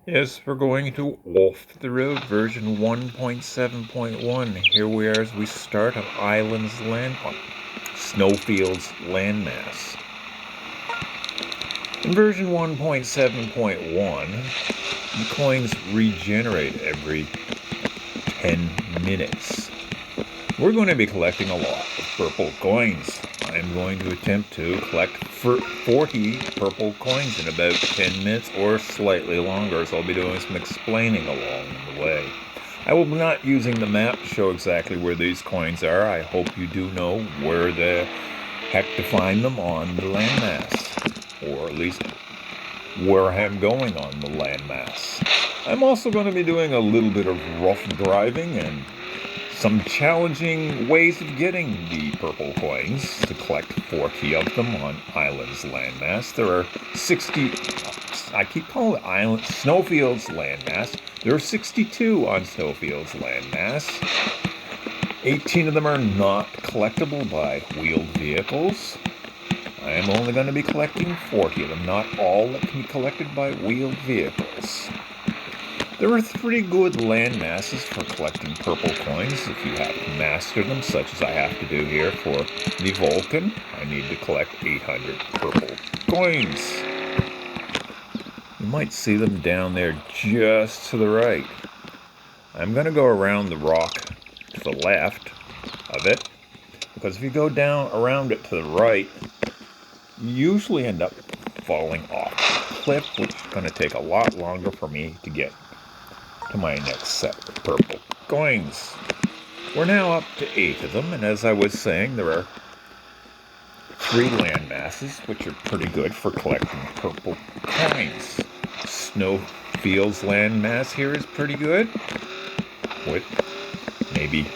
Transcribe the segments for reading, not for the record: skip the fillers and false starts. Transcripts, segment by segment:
Yes, we're going to Off the Road version 1.7.1. Here we are as we start on Snowfields Landmass. In version 1.7.1, the coins regenerate every 10 minutes. We're going to be collecting a lot of purple coins. I'm going to attempt to collect 40 purple coins in about 10 minutes or slightly longer, so I'll be doing some explaining along the way. I will not using the map to show exactly where these coins are. I hope you do know where the heck to find them on the landmass, or at least where I'm going on the landmass. I'm also going to be doing a little bit of rough driving and some challenging ways of getting the purple coins to collect 40 of them on Islands Landmass. There are 60, I keep calling it Island, Snowfields Landmass. There are 62 on Snowfields Landmass. 18 of them are not collectible by wheeled vehicles. I am only going to be collecting 40 of them, not all that can be collected by wheeled vehicles. There are 3 good land masses for collecting purple coins if you have to master them, such as I have to do here for the Vulcan. I need to collect 800 purple coins. You might see them down there just to the right. I'm going to go around the rock to the left of it, because if you go down around it to the right, you usually end up falling off the cliff, which is going to take a lot longer for me to get to my next set of purple coins. We're now up to 8 of them, and as I was saying, there are 3 land masses, which are pretty good for collecting purple coins. Snowfields Landmass here is pretty good, with maybe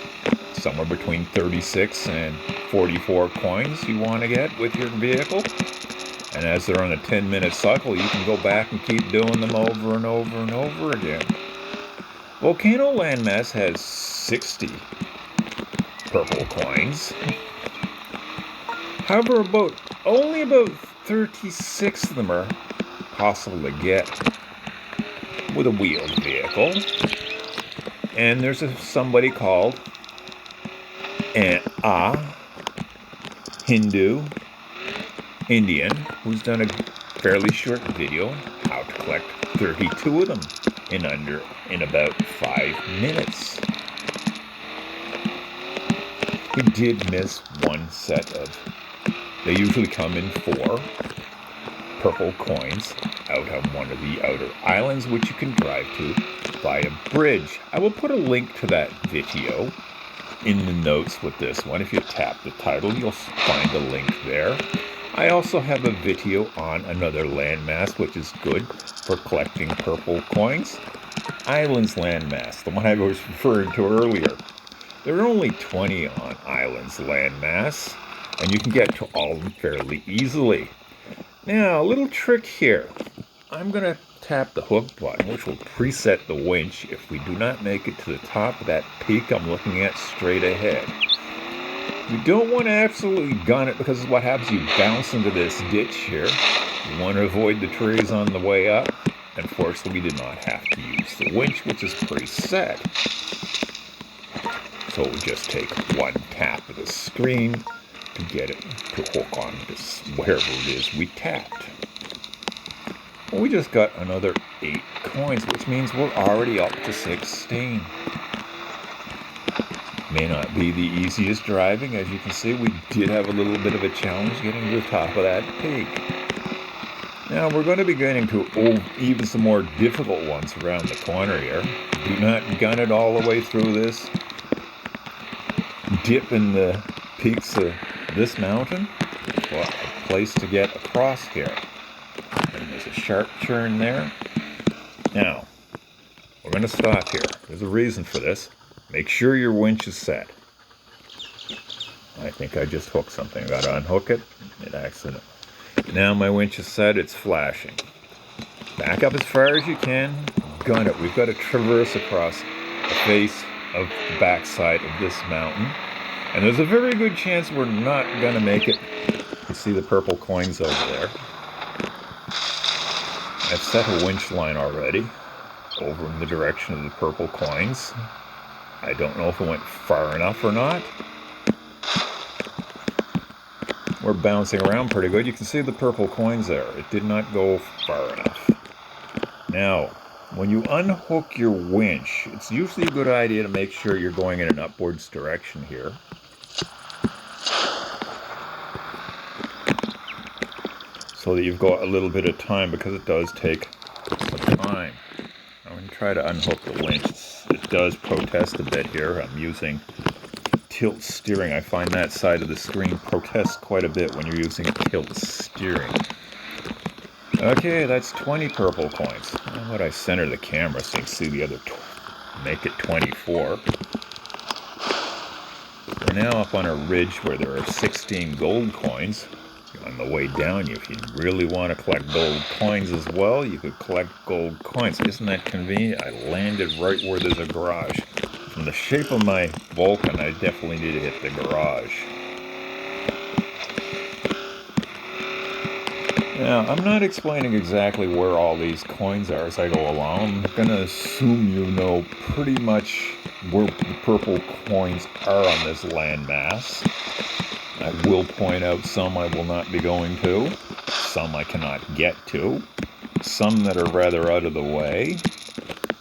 somewhere between 36 and 44 coins you want to get with your vehicle. And as they're on a 10-minute cycle, you can go back and keep doing them over and over and over again. Volcano Landmass has 60 purple coins. However, only about 36 of them are possible to get with a wheeled vehicle. And there's somebody called Hindu Indian who's done a fairly short video on how to collect 32 of them in about 5 minutes. He did miss one set of, they usually come in 4 purple coins out on one of the outer islands, which you can drive to via bridge. I will put a link to that video in the notes with this one. If you tap the title, you'll find a link there. I also have a video on another landmass, which is good for collecting purple coins. Islands Landmass, the one I was referring to earlier. There are only 20 on Islands Landmass, and you can get to all of them fairly easily. Now, a little trick here. I'm going to tap the hook button, which will preset the winch if we do not make it to the top of that peak I'm looking at straight ahead. You don't want to absolutely gun it, because what happens, you bounce into this ditch here. You want to avoid the trees on the way up. Unfortunately, we did not have to use the winch, which is preset. So we just take one tap of the screen to get it to hook on this, wherever it is we tapped. Well, we just got another 8 coins, which means we're already up to 16. May not be the easiest driving. As you can see, we did have a little bit of a challenge getting to the top of that peak. Now we're going to be getting to even some more difficult ones around the corner here. Do not gun it all the way through this dip in the peaks of this mountain. Well, a place to get across here. And there's a sharp turn there. Now, we're going to stop here. There's a reason for this. Make sure your winch is set. I think I just hooked something. I got to unhook it. It accidentally. Now my winch is set. It's flashing. Back up as far as you can. Gun it. We've got to traverse across the face of the backside of this mountain. And there's a very good chance we're not going to make it. You see the purple coins over there. I've set a winch line already. over in the direction of the purple coins. I don't know if it went far enough or not. We're bouncing around pretty good. You can see the purple coins there. It did not go far enough. Now, when you unhook your winch, it's usually a good idea to make sure you're going in an upwards direction here. So that you've got a little bit of time, because it does take some time. I'm going to try to unhook the winch. It does protest a bit here. I'm using tilt steering. I find that side of the screen protests quite a bit when you're using tilt steering. Okay, that's 20 purple coins. How about I center the camera so you can see the other, make it 24. We're now up on a ridge where there are 16 gold coins. On the way down, if you really want to collect gold coins as well, you could collect gold coins. Isn't that convenient? I landed right where there's a garage. From the shape of my Vulcan, I definitely need to hit the garage. Now, I'm not explaining exactly where all these coins are as I go along. I'm going to assume you know pretty much where the purple coins are on this landmass. I will point out some I will not be going to, some I cannot get to, some that are rather out of the way,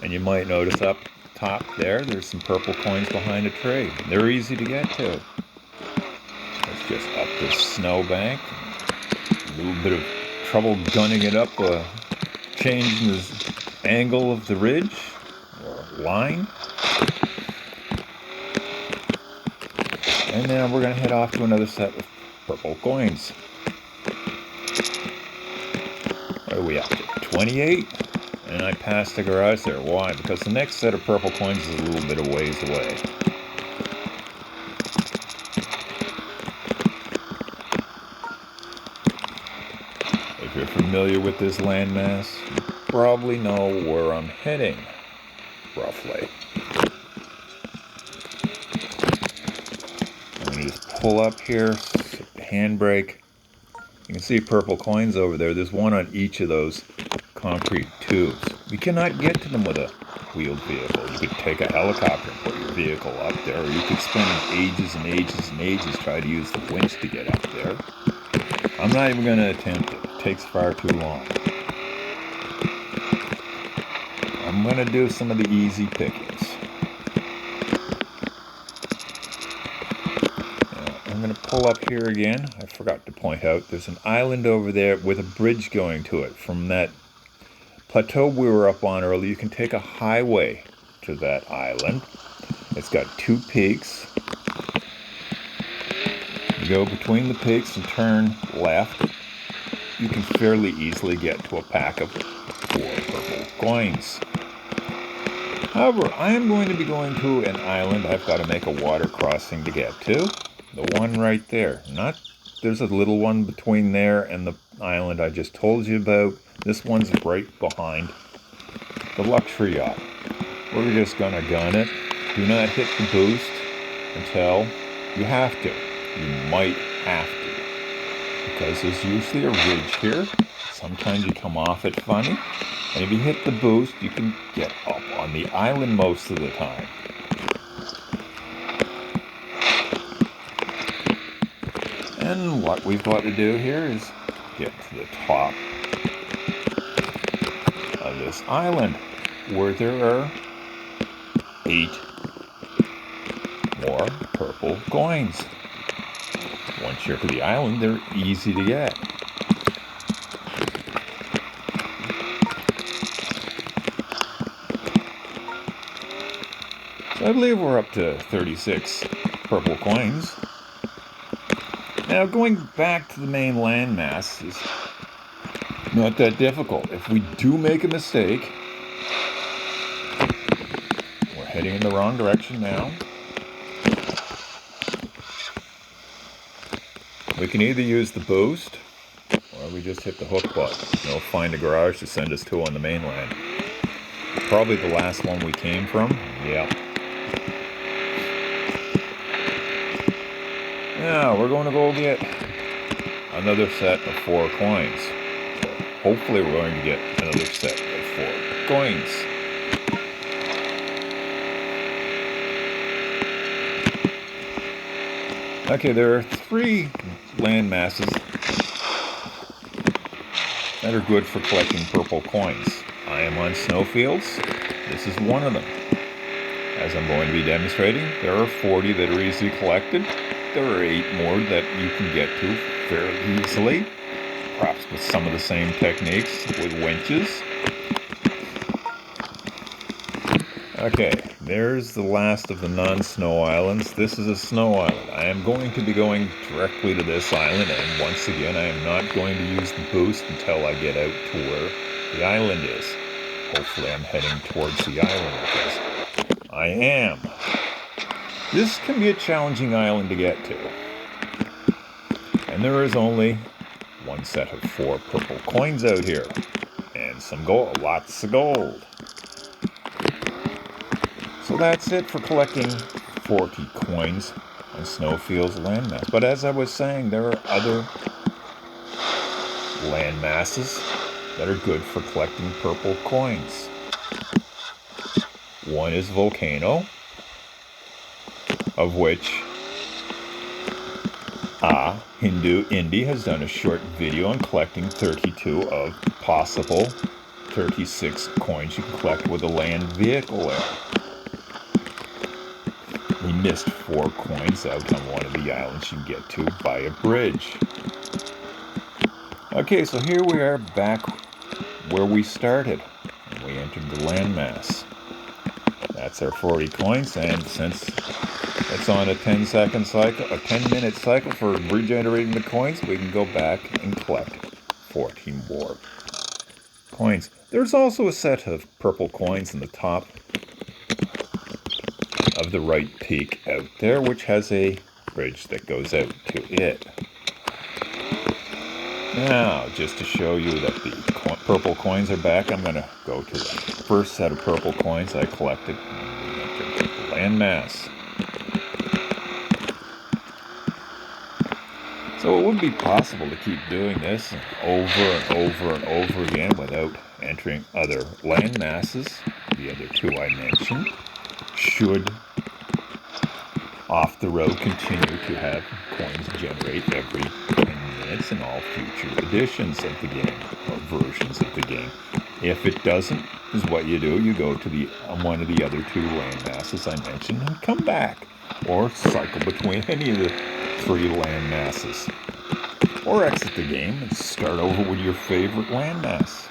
and you might notice up top there's some purple coins behind a tree. They're easy to get to. It's just up this snowbank. A little bit of trouble gunning it up, changing the angle of the ridge or line. And now we're going to head off to another set of purple coins. What are we up to? 28? And I passed the garage there. Why? Because the next set of purple coins is a little bit of ways away. If you're familiar with this landmass, you probably know where I'm heading, roughly. Pull up here, handbrake. You can see purple coins over there. There's one on each of those concrete tubes. You cannot get to them with a wheeled vehicle. You could take a helicopter and put your vehicle up there, or you could spend ages and ages and ages trying to use the winch to get up there. I'm not even going to attempt it. It takes far too long. I'm going to do some of the easy pickings. I'm going to pull up here again. I forgot to point out there's an island over there with a bridge going to it. From that plateau we were up on earlier, you can take a highway to that island. It's got 2 peaks. You go between the peaks and turn left. You can fairly easily get to a pack of 4 purple coins. However, I am going to be going to an island I've got to make a water crossing to get to. The one right there. There's a little one between there and the island I just told you about. This one's right behind the luxury yacht. We're just gonna gun it. Do not hit the boost until you have to. You might have to. Because there's usually a ridge here. Sometimes you come off it funny. And if you hit the boost, you can get up on the island most of the time. And what we've got to do here is get to the top of this island, where there are 8 more purple coins. Once you're to the island, they're easy to get. So I believe we're up to 36 purple coins. Now, going back to the main landmass is not that difficult. If we do make a mistake, we're heading in the wrong direction now. We can either use the boost, or we just hit the hook button. It'll find a garage to send us to on the mainland. Probably the last one we came from. Yeah. Now, we're going to go get another set of 4 coins. Hopefully we're going to get another set of 4 coins. Okay, there are 3 land masses that are good for collecting purple coins. I am on Snowfields. This is one of them. As I'm going to be demonstrating, there are 40 that are easily collected. There are 8 more that you can get to fairly easily, perhaps with some of the same techniques with winches. Okay, there's the last of the non-snow islands. This is a snow island. I am going to be going directly to this island, and once again, I am not going to use the boost until I get out to where the island is. Hopefully I'm heading towards the island because I am. This can be a challenging island to get to. And there is only one set of 4 purple coins out here. And some gold, lots of gold. So that's it for collecting 40 coins on Snowfields Landmass. But as I was saying, there are other land masses that are good for collecting purple coins. One is Volcano, of which Indy has done a short video on collecting 32 of possible 36 coins you can collect with a land vehicle there. He missed 4 coins out on one of the islands you can get to by a bridge. Okay, so here we are back where we started. And we entered the landmass. That's our 40 coins, and since it's on a 10-second cycle, a 10-minute cycle for regenerating the coins, we can go back and collect 14 more coins. There's also a set of purple coins in the top of the right peak out there, which has a bridge that goes out to it. Now, just to show you that the purple coins are back, I'm going to go to the first set of purple coins I collected in the landmass. So it would be possible to keep doing this over and over and over again without entering other land masses, the other 2 I mentioned, should Off the Road continue to have coins generate every 10 minutes in all future editions of the game, or versions of the game. If it doesn't, is what you do, you go to the one of the other 2 land masses I mentioned and come back, or cycle between any of the 3 land masses. Or exit the game and start over with your favorite landmass.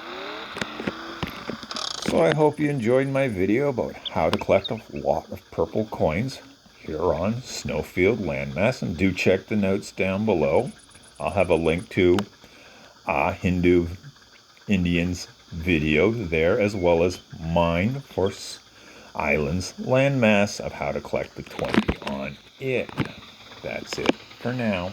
So I hope you enjoyed my video about how to collect a lot of purple coins here on Snowfield Landmass, and do check the notes down below. I'll have a link to Indian's video there, as well as mine for Islands Landmass of how to collect the 20 on it. That's it for now.